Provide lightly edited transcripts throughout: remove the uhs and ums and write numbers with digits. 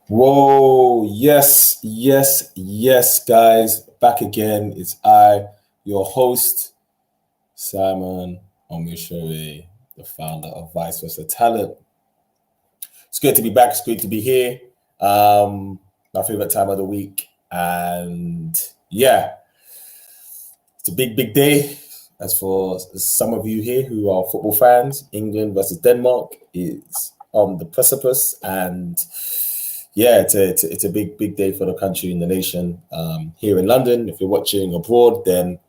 Whoa, yes, guys. Back again. It's I, your host, Simon Omishere, the founder of Vice Versa Talent. It's good to be back. It's good to be here. My favorite time of the week. And yeah, it's a big day. As for some of you here who are football fans, England versus Denmark is on the precipice. And yeah, it's a big day for the country and the nation. Here in London, if you're watching abroad, then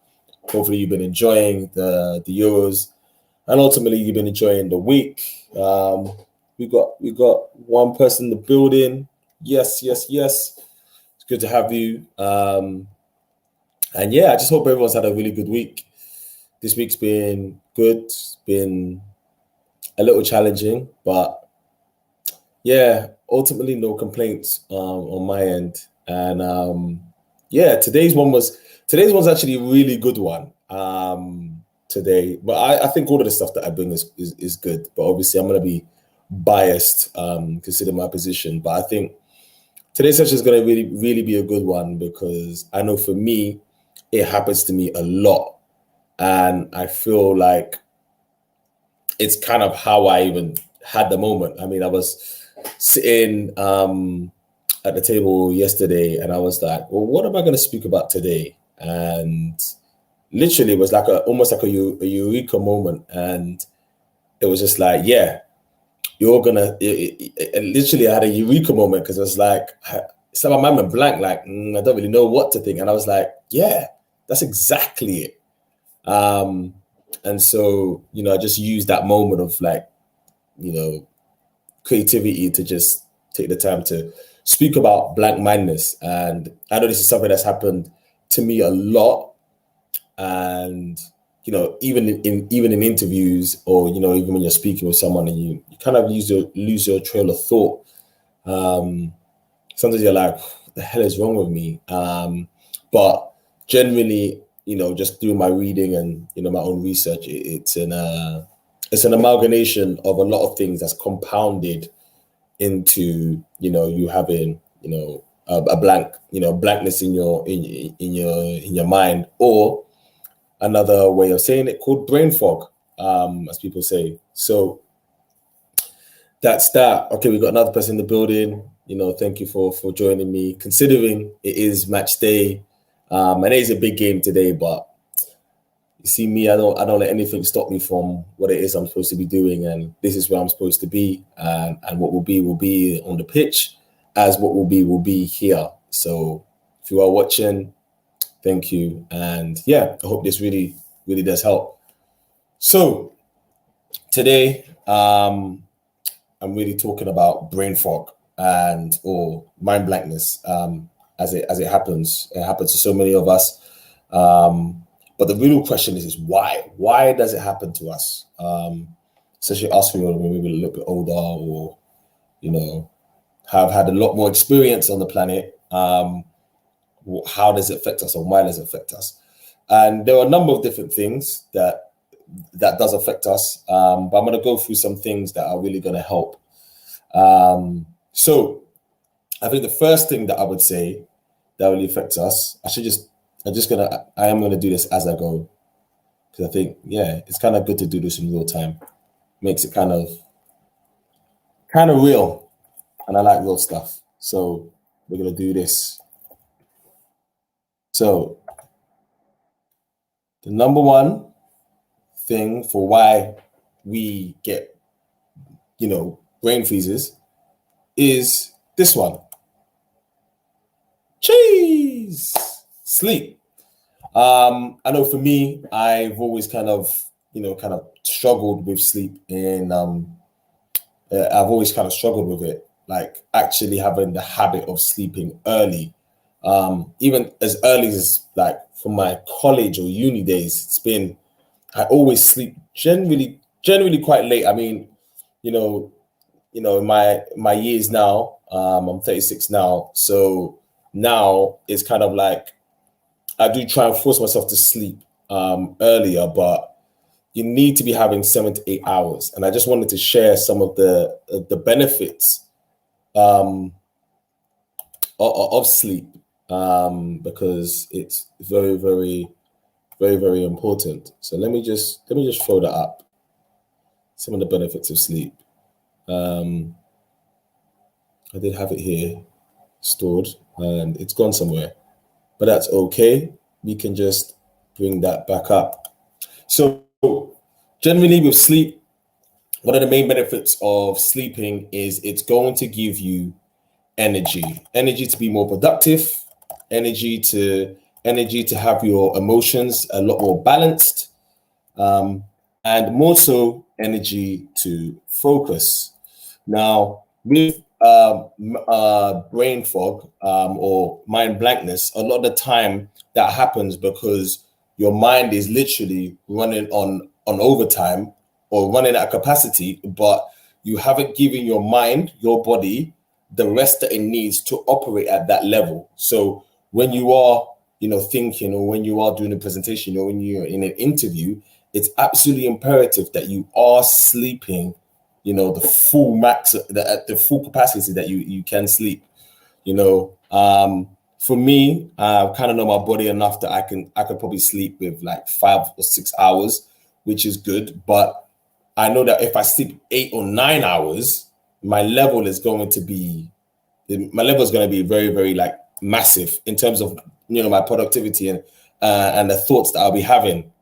hopefully you've been enjoying the Euros, and ultimately you've been enjoying the week. We got one person in the building. Yes. It's good to have you. And yeah, I just hope everyone's had a really good week. This week's been good. It's been a little challenging, but yeah, ultimately no complaints on my end. And yeah, today's one's actually a really good one today. But I think all of the stuff that I bring is good. But obviously I'm gonna be biased considering my position. But I think today's session is gonna really be a good one because I know for me it happens to me a lot, and I feel like it's kind of how I even had the moment. I mean, I was sitting at the table yesterday and I was like, well, what am I going to speak about today? And literally it was like almost like a eureka moment. And it was just like, yeah, you're gonna literally I had a eureka moment because it was like it's like my mind went blank, like I don't really know what to think. And I was like, yeah, that's exactly it. And so, I just used that moment of like, creativity to just take the time to speak about blank mindness. And I know this is something that's happened to me a lot. And, even in interviews or, even when you're speaking with someone and you kind of lose your trail of thought. Sometimes you're like, what the hell is wrong with me? But generally, just through my reading and my own research, it's an amalgamation of a lot of things that's compounded into you having a blankness in your mind, or another way of saying it called brain fog, as people say. So that's that. Okay, we got another person in the building. Thank you for joining me. Considering it is match day, and it is a big game today, but you see me, I don't let anything stop me from what it is I'm supposed to be doing, and this is where I'm supposed to be, and what will be on the pitch, as what will be here. So if you are watching, thank you, and yeah, I hope this really does help. So today, I'm really talking about brain fog or mind blankness, as it happens. It happens to so many of us. But the real question is why? Why does it happen to us? Especially us when we're maybe a little bit older, or have had a lot more experience on the planet. How does it affect us, or why does it affect us? And there are a number of different things that does affect us. But I'm going to go through some things that are really going to help. So I think the first thing that I would say that really affects us, I am gonna do this as I go, because I think, yeah, it's kind of good to do this in real time. Makes it kind of real, and I like real stuff. So we're gonna do this. So the number one thing for why we get, brain freezes is this one. Cheese! Sleep. I know for me, I've always kind of struggled with sleep, and I've always kind of struggled with it, like actually having the habit of sleeping early. Even as early as like from my college or uni days, I always sleep generally quite late. I mean, in my years now, I'm 36 now, so now it's kind of like I do try and force myself to sleep earlier, but you need to be having 7 to 8 hours. And I just wanted to share some of the benefits of sleep, because it's very, very, very, very important. So let me just throw that up. Some of the benefits of sleep. I did have it here stored and it's gone somewhere, but that's okay. We can just bring that back up. So generally with sleep, one of the main benefits of sleeping is it's going to give you energy to be more productive, energy to have your emotions a lot more balanced, and more so energy to focus. Now, with brain fog, or mind blankness, a lot of the time that happens because your mind is literally running on overtime or running at capacity, but you haven't given your mind, your body, the rest that it needs to operate at that level. So when you are, thinking, or when you are doing a presentation, or when you're in an interview, it's absolutely imperative that you are sleeping, the full max, at the full capacity that you can sleep. For me, I kind of know my body enough that I could probably sleep with like 5 or 6 hours, which is good. But I know that if I sleep 8 or 9 hours, my level is going to be very, very like massive in terms of my productivity and the thoughts that I'll be having,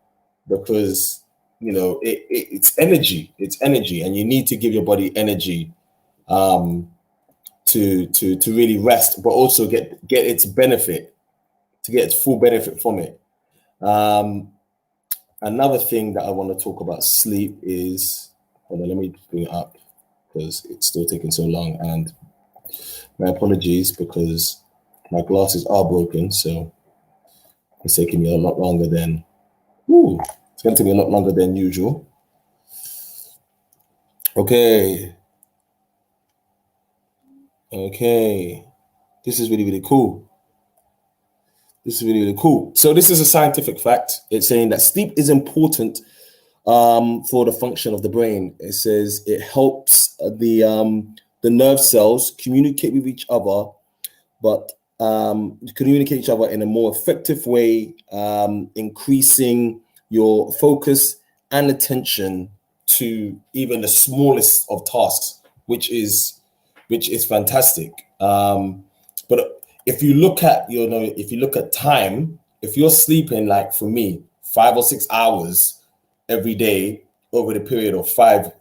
because it's energy, and you need to give your body energy to really rest, but also get its benefit, to get its full benefit from it. Another thing that I want to talk about sleep is, hold on, let me bring it up because it's still taking so long, and my apologies because my glasses are broken, so it's taking me a lot longer than it's going to take me a lot longer than usual. Okay. This is really, really cool. So this is a scientific fact. It's saying that sleep is important for the function of the brain. It says it helps the nerve cells communicate with each other, but communicate each other in a more effective way, increasing your focus and attention to even the smallest of tasks, which is fantastic. But if you look at time, if you're sleeping, like for me, 5 or 6 hours every day over the period of I've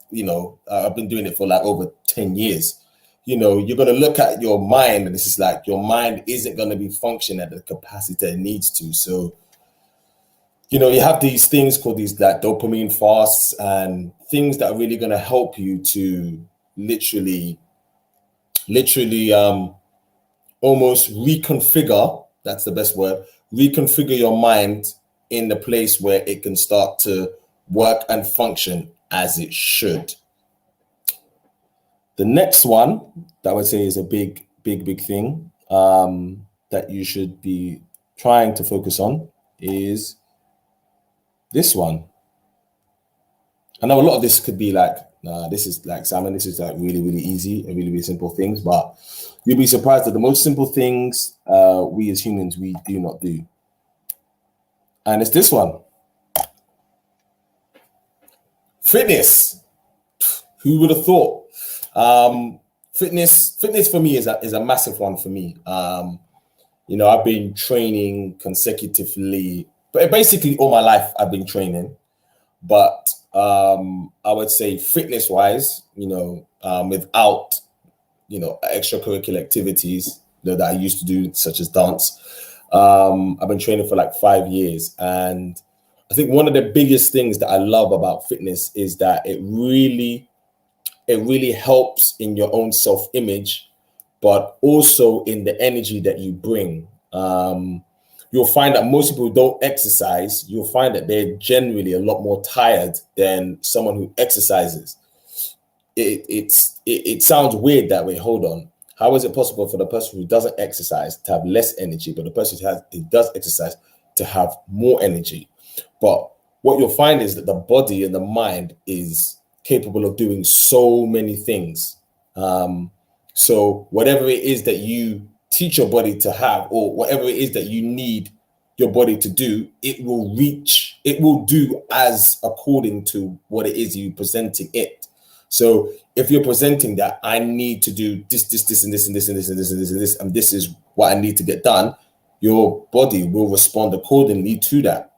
been doing it for like over 10 years. You're going to look at your mind, and this is like your mind isn't going to be functioning at the capacity that it needs to. So, you have these things called these like dopamine fasts and things that are really going to help you to literally almost reconfigure, that's the best word, reconfigure your mind in the place where it can start to work and function as it should. The next one that I would say is a big thing that you should be trying to focus on is this one. I know a lot of this could be like, this is like, Simon, this is like really, really easy and really, really simple things, but you'll be surprised that the most simple things we as humans, we do not do. And it's this one. Fitness. Who would have thought? Fitness for me is a massive one for me. I've been training consecutively, but basically all my life I've been training. But I would say fitness wise, without extracurricular activities that I used to do, such as dance, I've been training for like 5 years. And I think one of the biggest things that I love about fitness is that it really helps in your own self-image, but also in the energy that you bring. You'll find that most people who don't exercise, you'll find that they're generally a lot more tired than someone who exercises. It sounds weird that way. Hold on. How is it possible for the person who doesn't exercise to have less energy, but the person who does exercise to have more energy? But what you'll find is that the body and the mind is capable of doing so many things. So whatever it is that you teach your body to have, or whatever it is that you need your body to do, it will do as according to what it is you presenting it. So if you're presenting that I need to do this, and this, and this, and this, and this, and this, and this, and this is what I need to get done, your body will respond accordingly to that.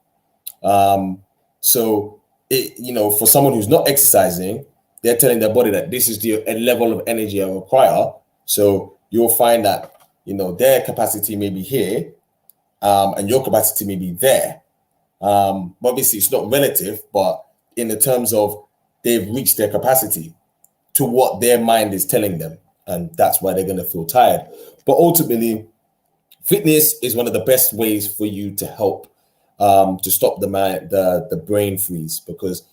So for someone who's not exercising, they're telling their body that this is the level of energy I require. So you'll find that, their capacity may be here, and your capacity may be there. Obviously, it's not relative, but in the terms of they've reached their capacity to what their mind is telling them, and that's why they're going to feel tired. But ultimately, fitness is one of the best ways for you to help to stop the brain freeze, because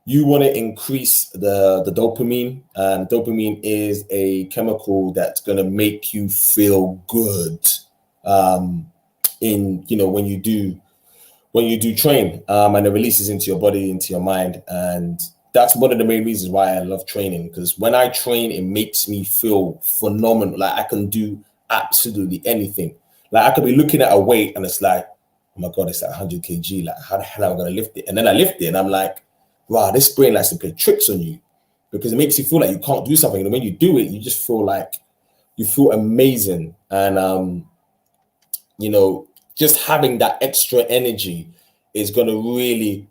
you want to increase the dopamine, and dopamine is a chemical that's going to make you feel good when you do train, and it releases into your body, into your mind. And that's one of the main reasons why I love training, because when I train, it makes me feel phenomenal. Like I can do absolutely anything. Like I could be looking at a weight and it's like, oh my God, it's like 100 kg. Like how the hell am I going to lift it? And then I lift it and I'm like, wow, this brain likes to play tricks on you, because it makes you feel like you can't do something. And when you do it, you just feel like you feel amazing. And, just having that extra energy is going to really,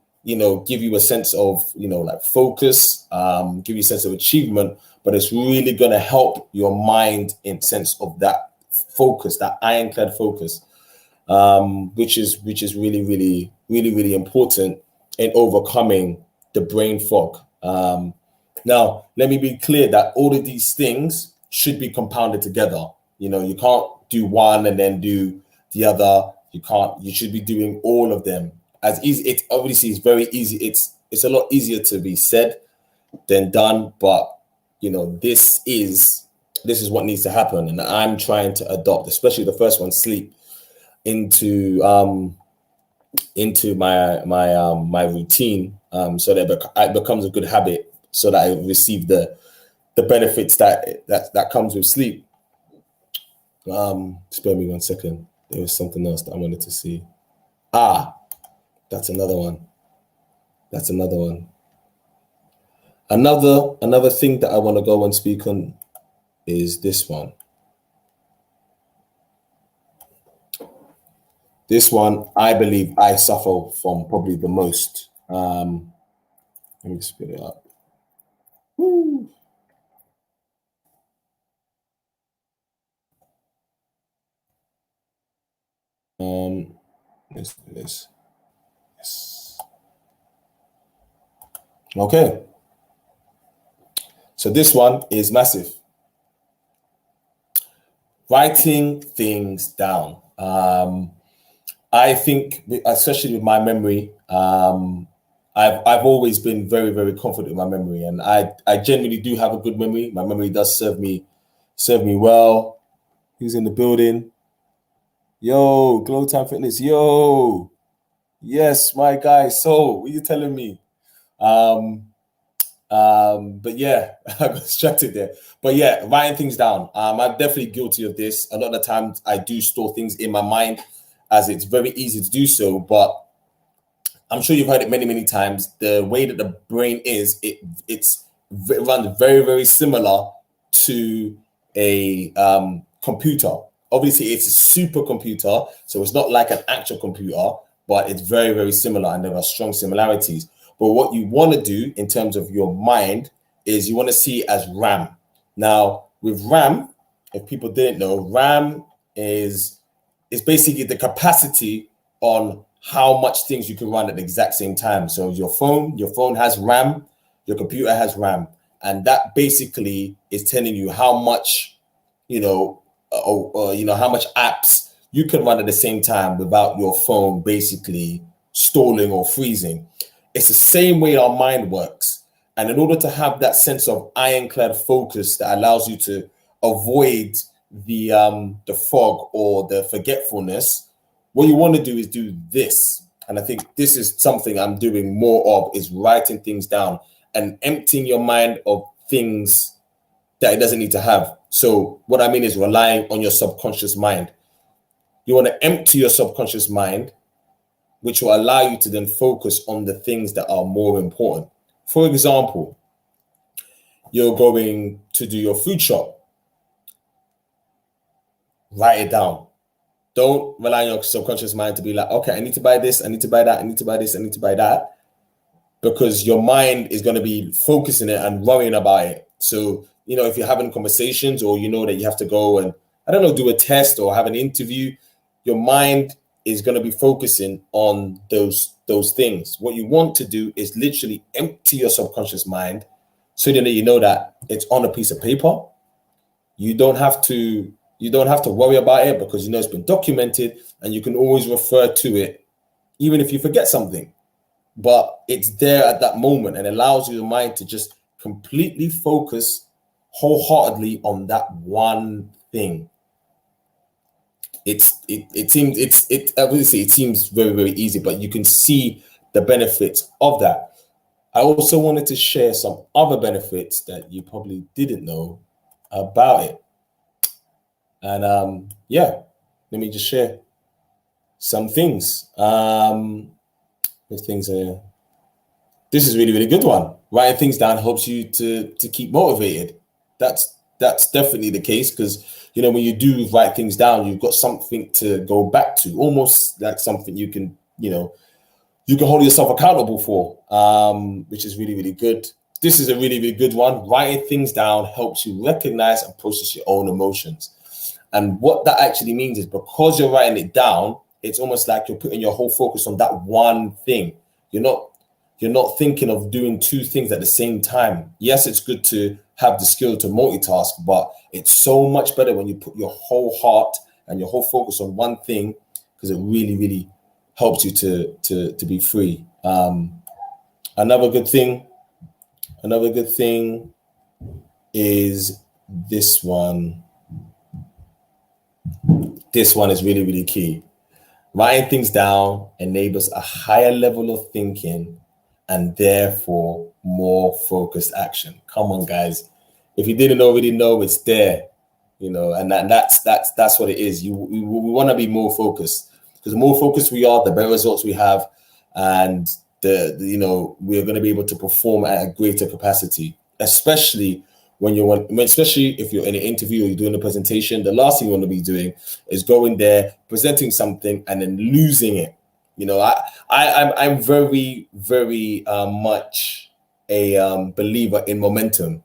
give you a sense of, like focus, give you a sense of achievement, but it's really going to help your mind in sense of that focus, that ironclad focus, which is really, really, really, really important in overcoming the brain fog. Now, let me be clear that all of these things should be compounded together. You can't do one and then do the other. You should be doing all of them as easy. It obviously is very easy. It's a lot easier to be said than done, but this is what needs to happen. And I'm trying to adopt, especially the first one, sleep, into my routine, so that it becomes a good habit, so that I receive the benefits that comes with sleep. Spare me 1 second. There was something else that I wanted to see. That's another one. Another thing that I want to go and speak on is this one. This one, I believe I suffer from probably the most. Let me spit it up. Woo. Let's do this. Yes. Okay. So this one is massive. Writing things down. I think, especially with my memory, I've always been very, very confident in my memory, and I genuinely do have a good memory. My memory does serve me well. Who's in the building? Yo, Glow Time Fitness. Yo, yes, my guy. So, what are you telling me? But yeah, I got distracted there. But yeah, writing things down. I'm definitely guilty of this. A lot of the times I do store things in my mind, as it's very easy to do so. But I'm sure you've heard it many, many times. The way that the brain is, it runs very, very similar to a computer. Obviously, it's a supercomputer, so it's not like an actual computer, but it's very, very similar, and there are strong similarities. But what you want to do in terms of your mind is you want to see it as RAM. Now, with RAM, if people didn't know, RAM is basically the capacity on how much things you can run at the exact same time. So your phone has RAM, your computer has RAM, and that basically is telling you how much, how much apps you can run at the same time without your phone basically stalling or freezing. It's the same way our mind works. And in order to have that sense of ironclad focus that allows you to avoid the fog or the forgetfulness, what you want to do is do this. And I think this is something I'm doing more of, is writing things down and emptying your mind of things that it doesn't need to have. So what I mean is relying on your subconscious mind. You want to empty your subconscious mind, which will allow you to then focus on the things that are more important. For example, you're going to do your food shop. Write it down. Don't rely on your subconscious mind to be like, okay, I need to buy this, I need to buy that, I need to buy this, I need to buy that. Because your mind is going to be focusing it and worrying about it. So, if you're having conversations or you know that you have to go and, I don't know, do a test or have an interview, your mind is going to be focusing on those things. What you want to do is literally empty your subconscious mind so that you know that it's on a piece of paper. You don't have to worry about it because it's been documented and you can always refer to it, even if you forget something. But it's there at that moment and allows your mind to just completely focus wholeheartedly on that one thing. It seems very, very easy, but you can see the benefits of that. I also wanted to share some other benefits that you probably didn't know about it. And let me just share some things. This is really, really good one. Writing things down helps you to keep motivated. That's definitely the case because when you do write things down, you've got something to go back to, almost like something you can hold yourself accountable for, which is really, really good. This is a really, really good one. Writing things down helps you recognize and process your own emotions. And what that actually means is because you're writing it down, it's almost like you're putting your whole focus on that one thing. You're not thinking of doing two things at the same time. Yes, it's good to have the skill to multitask, but it's so much better when you put your whole heart and your whole focus on one thing because it really, really helps you to be free. Another good thing is this one. This one is really, really key. Writing things down enables a higher level of thinking and therefore more focused action. Come on, guys. If you didn't already know, it's there, and that's what it is. We want to be more focused because the more focused we are, the better results we have. And we're going to be able to perform at a greater capacity, especially especially if you're in an interview or you're doing a presentation. The last thing you want to be doing is going there, presenting something and then losing it. I'm very, very much a believer in momentum.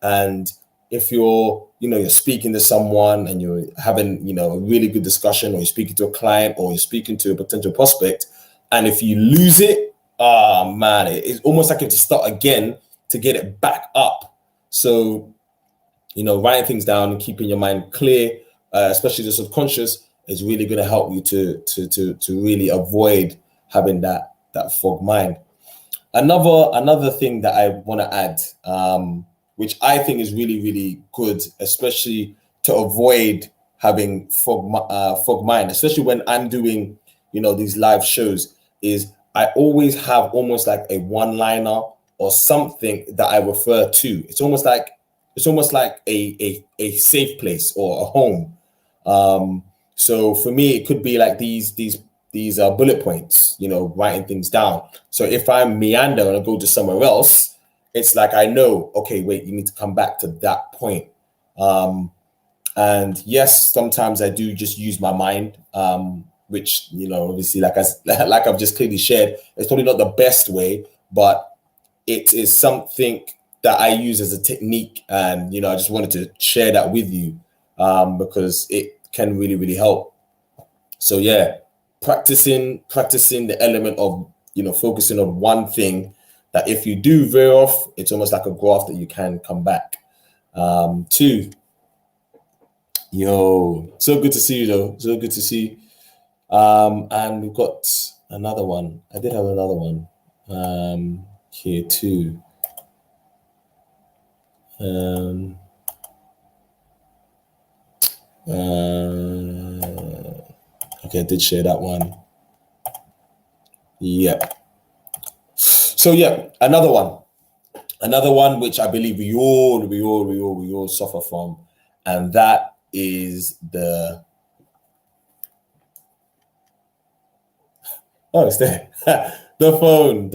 And if you're speaking to someone and you're having, a really good discussion, or you're speaking to a client or you're speaking to a potential prospect, and if you lose it, man, it's almost like you have to start again to get it back up. So, writing things down and keeping your mind clear, especially the subconscious, is really going to help you to really avoid having that fog mind. Another thing that I want to add, which I think is really, really good, especially to avoid having fog mind, especially when I'm doing, these live shows, is I always have almost like a one-liner or something that I refer to. It's almost like a safe place or a home. So for me, it could be like these bullet points, writing things down. So if I'm meander and I go to somewhere else, it's like I know, okay, wait, you need to come back to that point. And yes, sometimes I do just use my mind, which obviously, like I've just clearly shared, it's probably not the best way, but it is something that I use as a technique, and I just wanted to share that with you because it can really, really help. So yeah, practicing the element of focusing on one thing that if you do veer off, it's almost like a graph that you can come back to. So good to see you though. So good to see. And we've got another one. I did have another one here too. Okay, I did share that one. Yeah. So yeah, another one which I believe we all suffer from, and that is the it's there. The phone.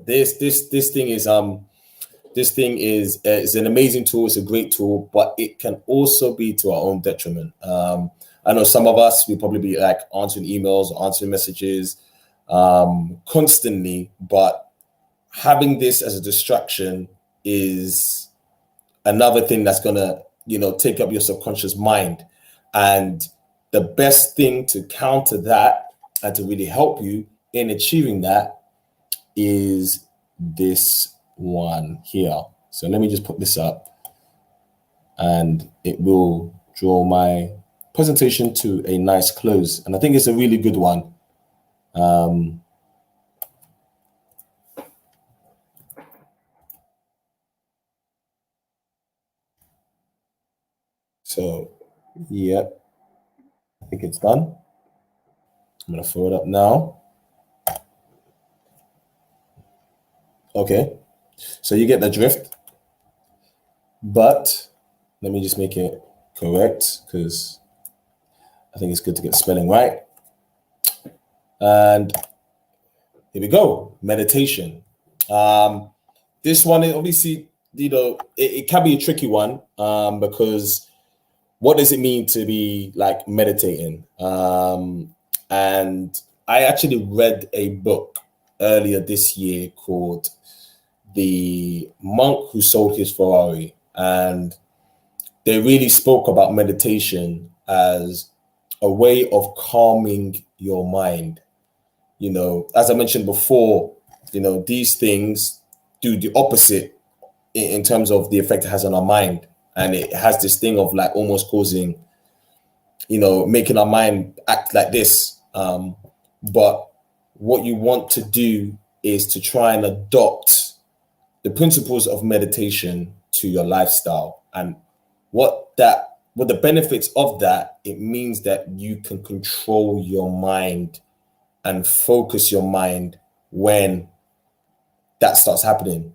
This thing is an amazing tool. It's a great tool, but it can also be to our own detriment. I know some of us, we probably be like answering emails, answering messages constantly, but having this as a distraction is another thing that's gonna, take up your subconscious mind. And the best thing to counter that and to really help you in achieving that is this one here. So let me just put this up and it will draw my presentation to a nice close. And I think it's a really good one. So, yeah, I think it's done. I'm going to throw it up now. Okay, so you get the drift, but let me just make it correct because I think it's good to get the spelling right. And here we go, meditation. This one is obviously, it can be a tricky one because what does it mean to be like meditating? And I actually read a book earlier this year called The Monk Who Sold His Ferrari. And they really spoke about meditation as a way of calming your mind. As I mentioned before, these things do the opposite in terms of the effect it has on our mind. And it has this thing of like almost causing, making our mind act like this. But what you want to do is to try and adopt the principles of meditation to your lifestyle. And what the benefits of that, it means that you can control your mind and focus your mind when that starts happening.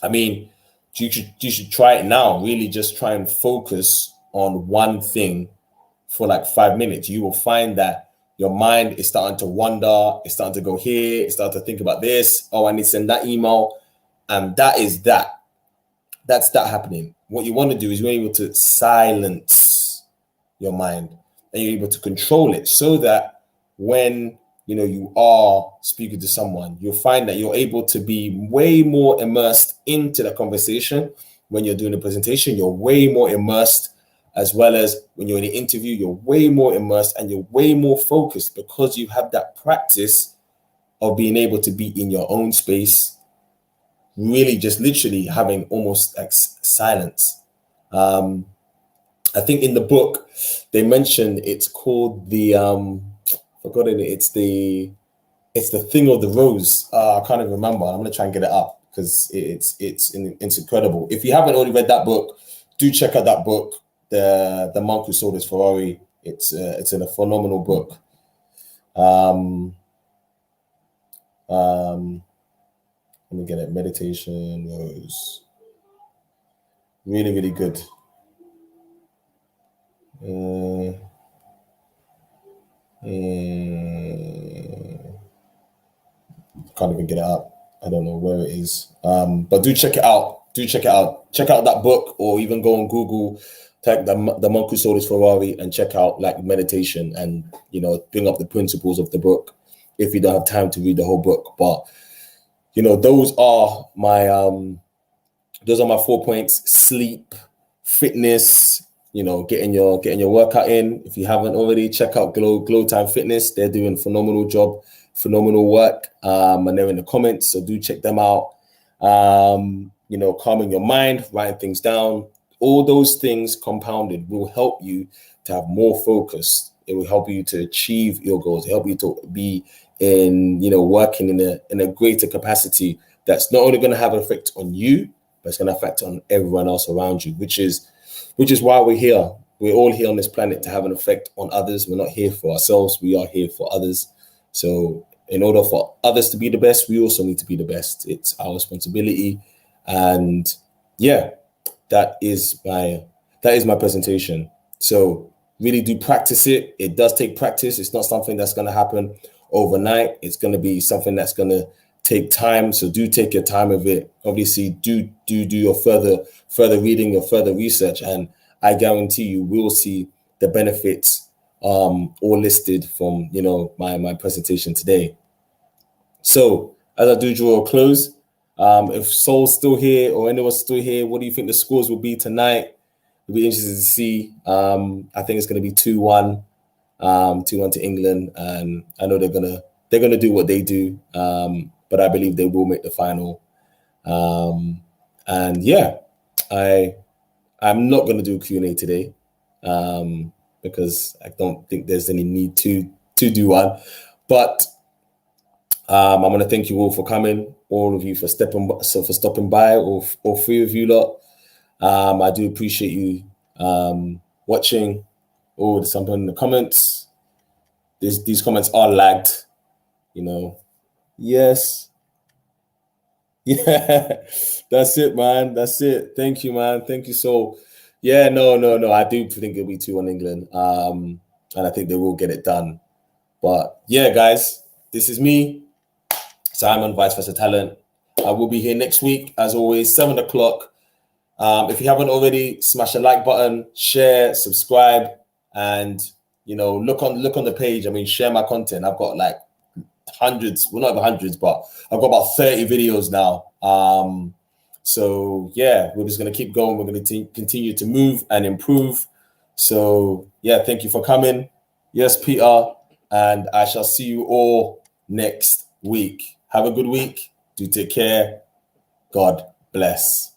I mean, you should try it now. Really just try and focus on one thing for like 5 minutes. You will find that your mind is starting to wander. It's starting to go here. It's starting to think about this. Oh, I need to send that email. And that's that happening. What you want to do is you're able to silence your mind and you're able to control it so that when you are speaking to someone, you'll find that you're able to be way more immersed into the conversation. When you're doing a presentation, you're way more immersed, as well as when you're in an interview, you're way more immersed and you're way more focused because you have that practice of being able to be in your own space, really just literally having almost like silence. I think in the book, they mentioned it's called the, forgotten it. It's the thing of the rose. I can't even remember. I'm gonna try and get it up because it's incredible. If you haven't already read that book, do check out that book, the Monk Who Sold His Ferrari. It's in a phenomenal book. Let me get it. Meditation Rose. Really, really good. Can't even get it up. I don't know where it is. But do check it out. Check out that book, or even go on Google, type the Monk Who Sold His Ferrari, and check out like meditation, and bring up the principles of the book if you don't have time to read the whole book. But those are my 4 points: sleep, fitness, getting your workout in. If you haven't already, check out Glow Time Fitness. They're doing a phenomenal job, phenomenal work, and they're in the comments, so do check them out. Calming your mind, writing things down, all those things compounded will help you to have more focus. It will help you to achieve your goals. It'll help you to be in, working in a greater capacity that's not only going to have an effect on you, but it's going to affect on everyone else around you, which is why we're here. We're all here on this planet to have an effect on others. We're not here for ourselves. We are here for others. So in order for others to be the best, we also need to be the best. It's our responsibility. And yeah, that is that is my presentation. So really do practice it. It does take practice. It's not something that's going to happen overnight. It's going to be something that's going to take time. So do take your time with it. Obviously, do your further reading, your further research, and I guarantee you will see the benefits all listed from my presentation today. So as I do draw a close, if Sol's still here or anyone's still here, what do you think the scores will be tonight? It'll be interesting to see. I think it's going to be 2-1, 2-1 to England, and I know they're gonna do what they do, but I believe they will make the final. And yeah, I'm not going to do Q&A today because I don't think there's any need to do one. But I'm going to thank you all for coming, all of you for stopping by, all three of you lot. I do appreciate you watching. Oh, there's something in the comments. These comments are lagged, Yes. Yeah, that's it, man. That's it. Thank you, man. Thank you. So, yeah, no. I do think it'll be 2-1 England. And I think they will get it done. But yeah, guys, this is me, Simon, Vice Versa Talent. I will be here next week, as always, 7 o'clock. If you haven't already, smash the like button, share, subscribe, and look on the page. I mean, share my content. I've got like hundreds, well, not even hundreds, but I've got about 30 videos now. So yeah, we're just going to keep going. We're going to continue to move and improve. So yeah, thank you for coming. Yes, Peter, and I shall see you all next week. Have a good week. Do take care. God bless.